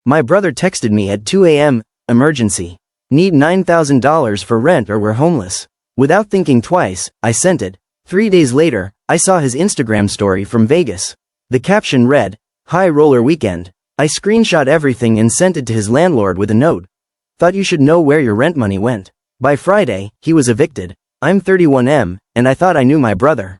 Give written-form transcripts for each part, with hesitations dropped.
My brother texted me at 2 a.m., emergency. Need $9,000 for rent or we're homeless. Without thinking twice, I sent it. 3 days later, I saw his Instagram story from Vegas. The caption read, "High roller weekend." I screenshot everything and sent it to his landlord with a note. Thought you should know where your rent money went. By Friday, he was evicted. I'm 31M, and I thought I knew my brother.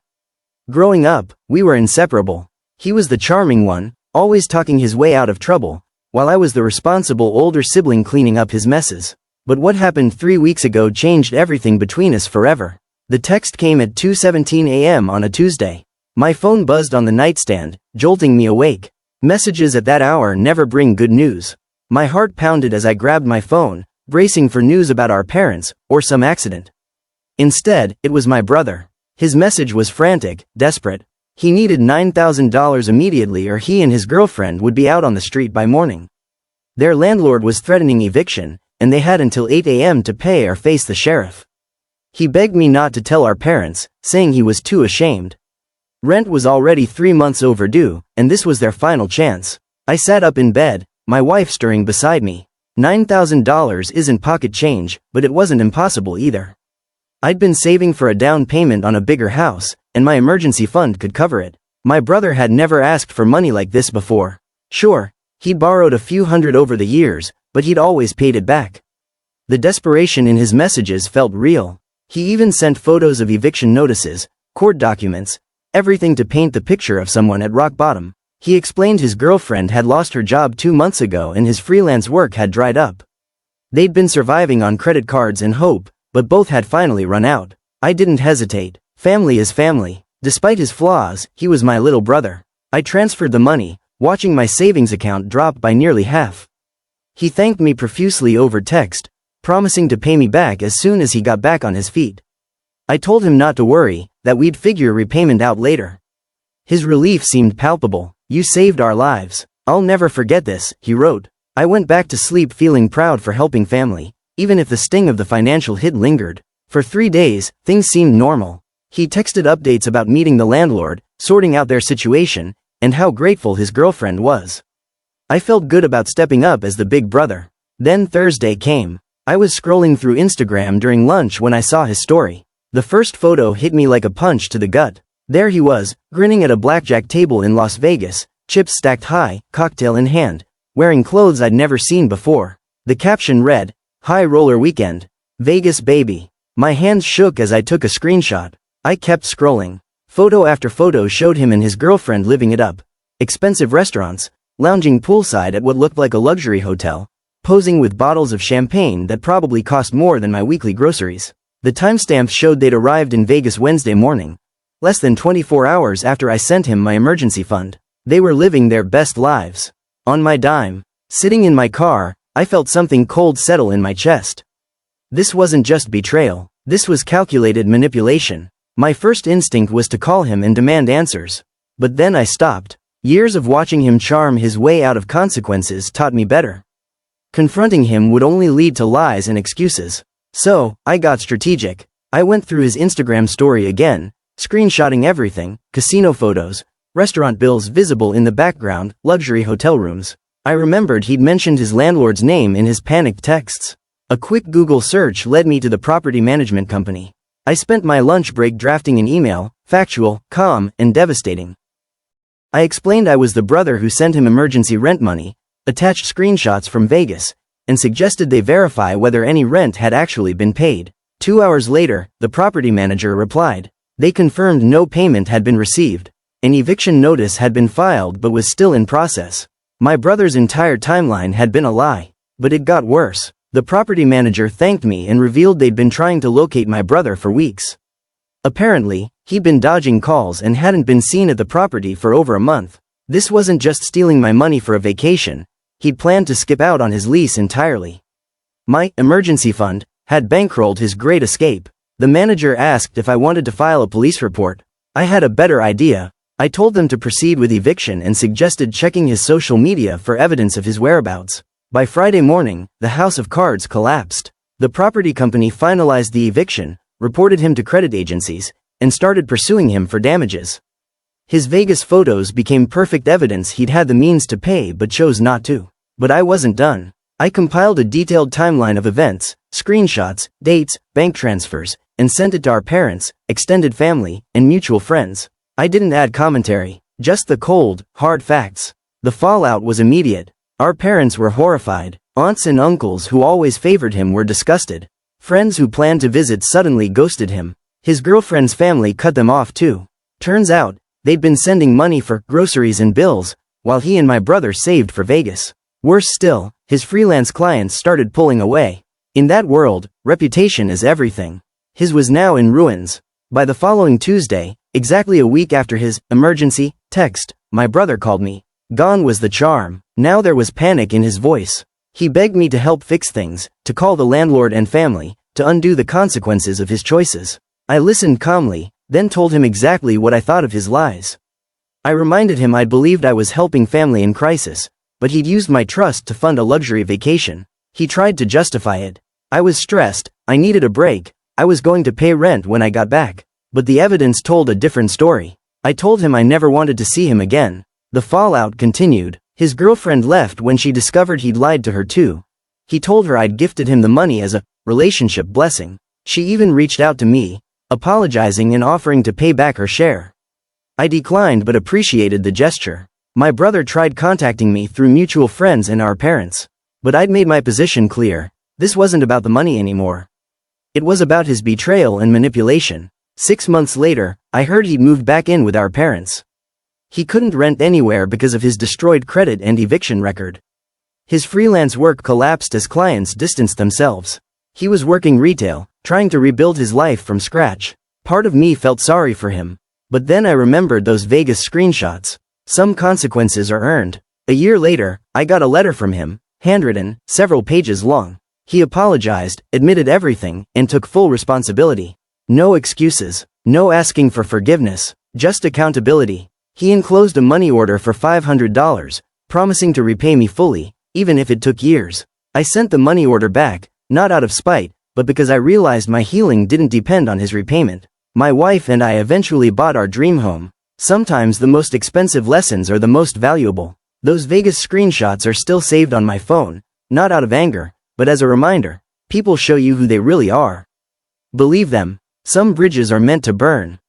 Growing up, we were inseparable. He was the charming one, always talking his way out of trouble, while I was the responsible older sibling cleaning up his messes. But what happened 3 weeks ago changed everything between us forever. The text came at 2:17 a.m. on a Tuesday. My phone buzzed on the nightstand, jolting me awake. Messages at that hour never bring good news. My heart pounded as I grabbed my phone, bracing for news about our parents, or some accident. Instead, it was my brother. His message was frantic, desperate. He needed $9,000 immediately or he and his girlfriend would be out on the street by morning. Their landlord was threatening eviction, and they had until 8 a.m. to pay or face the sheriff. He begged me not to tell our parents, saying he was too ashamed. Rent was already 3 months overdue, and this was their final chance. I sat up in bed, my wife stirring beside me. $9,000 isn't pocket change, but it wasn't impossible either. I'd been saving for a down payment on a bigger house, and my emergency fund could cover it. My brother had never asked for money like this before. Sure, he'd borrowed a few hundred over the years, but he'd always paid it back. The desperation in his messages felt real. He even sent photos of eviction notices, court documents, everything to paint the picture of someone at rock bottom. He explained his girlfriend had lost her job 2 months ago and his freelance work had dried up. They'd been surviving on credit cards and hope, but both had finally run out. I didn't hesitate. Family is family. Despite his flaws, he was my little brother. I transferred the money, watching my savings account drop by nearly half. He thanked me profusely over text, promising to pay me back as soon as he got back on his feet. I told him not to worry, that we'd figure repayment out later. His relief seemed palpable. "You saved our lives. I'll never forget this," he wrote. I went back to sleep feeling proud for helping family, even if the sting of the financial hit lingered. For 3 days, things seemed normal. He texted updates about meeting the landlord, sorting out their situation, and how grateful his girlfriend was. I felt good about stepping up as the big brother. Then Thursday came. I was scrolling through Instagram during lunch when I saw his story. The first photo hit me like a punch to the gut. There he was, grinning at a blackjack table in Las Vegas, chips stacked high, cocktail in hand, wearing clothes I'd never seen before. The caption read, "High roller weekend. Vegas baby." My hands shook as I took a screenshot. I kept scrolling. Photo after photo showed him and his girlfriend living it up. Expensive restaurants, lounging poolside at what looked like a luxury hotel, posing with bottles of champagne that probably cost more than my weekly groceries. The timestamps showed they'd arrived in Vegas Wednesday morning, less than 24 hours after I sent him my emergency fund. They were living their best lives. On my dime. Sitting in my car, I felt something cold settle in my chest. This wasn't just betrayal. This was calculated manipulation. My first instinct was to call him and demand answers. But then I stopped. Years of watching him charm his way out of consequences taught me better. Confronting him would only lead to lies and excuses. So, I got strategic. I went through his Instagram story again, screenshotting everything, casino photos, restaurant bills visible in the background, luxury hotel rooms. I remembered he'd mentioned his landlord's name in his panicked texts. A quick Google search led me to the property management company. I spent my lunch break drafting an email, factual, calm, and devastating. I explained I was the brother who sent him emergency rent money, attached screenshots from Vegas, and suggested they verify whether any rent had actually been paid. 2 hours later, the property manager replied. They confirmed no payment had been received. An eviction notice had been filed but was still in process. My brother's entire timeline had been a lie. But it got worse. The property manager thanked me and revealed they'd been trying to locate my brother for weeks. Apparently, he'd been dodging calls and hadn't been seen at the property for over a month. This wasn't just stealing my money for a vacation. He'd planned to skip out on his lease entirely. My emergency fund had bankrolled his great escape. The manager asked if I wanted to file a police report. I had a better idea. I told them to proceed with eviction and suggested checking his social media for evidence of his whereabouts. By Friday morning, the house of cards collapsed. The property company finalized the eviction, reported him to credit agencies, and started pursuing him for damages. His Vegas photos became perfect evidence he'd had the means to pay but chose not to. But I wasn't done. I compiled a detailed timeline of events, screenshots, dates, bank transfers, and sent it to our parents, extended family, and mutual friends. I didn't add commentary, just the cold, hard facts. The fallout was immediate. Our parents were horrified. Aunts and uncles who always favored him were disgusted. Friends who planned to visit suddenly ghosted him. His girlfriend's family cut them off too. Turns out, they'd been sending money for groceries and bills, while he and my brother saved for Vegas. Worse still, his freelance clients started pulling away. In that world, reputation is everything. His was now in ruins. By the following Tuesday, exactly a week after his emergency text, my brother called me. Gone was the charm. Now there was panic in his voice. He begged me to help fix things, to call the landlord and family, to undo the consequences of his choices. I listened calmly, then told him exactly what I thought of his lies. I reminded him I'd believed I was helping family in crisis, but he'd used my trust to fund a luxury vacation. He tried to justify it. I was stressed, I needed a break, I was going to pay rent when I got back. But the evidence told a different story. I told him I never wanted to see him again. The fallout continued. His girlfriend left when she discovered he'd lied to her too. He told her I'd gifted him the money as a relationship blessing. She even reached out to me, apologizing and offering to pay back her share. I declined but appreciated the gesture. My brother tried contacting me through mutual friends and our parents. But I'd made my position clear. This wasn't about the money anymore. It was about his betrayal and manipulation. 6 months later, I heard he'd moved back in with our parents. He couldn't rent anywhere because of his destroyed credit and eviction record. His freelance work collapsed as clients distanced themselves. He was working retail, trying to rebuild his life from scratch. Part of me felt sorry for him. But then I remembered those Vegas screenshots. Some consequences are earned. A year later, I got a letter from him, handwritten, several pages long. He apologized, admitted everything, and took full responsibility. No excuses, no asking for forgiveness, just accountability. He enclosed a money order for $500, promising to repay me fully, even if it took years. I sent the money order back, not out of spite, but because I realized my healing didn't depend on his repayment. My wife and I eventually bought our dream home. Sometimes the most expensive lessons are the most valuable. Those Vegas screenshots are still saved on my phone, not out of anger, but as a reminder. People show you who they really are. Believe them. Some bridges are meant to burn.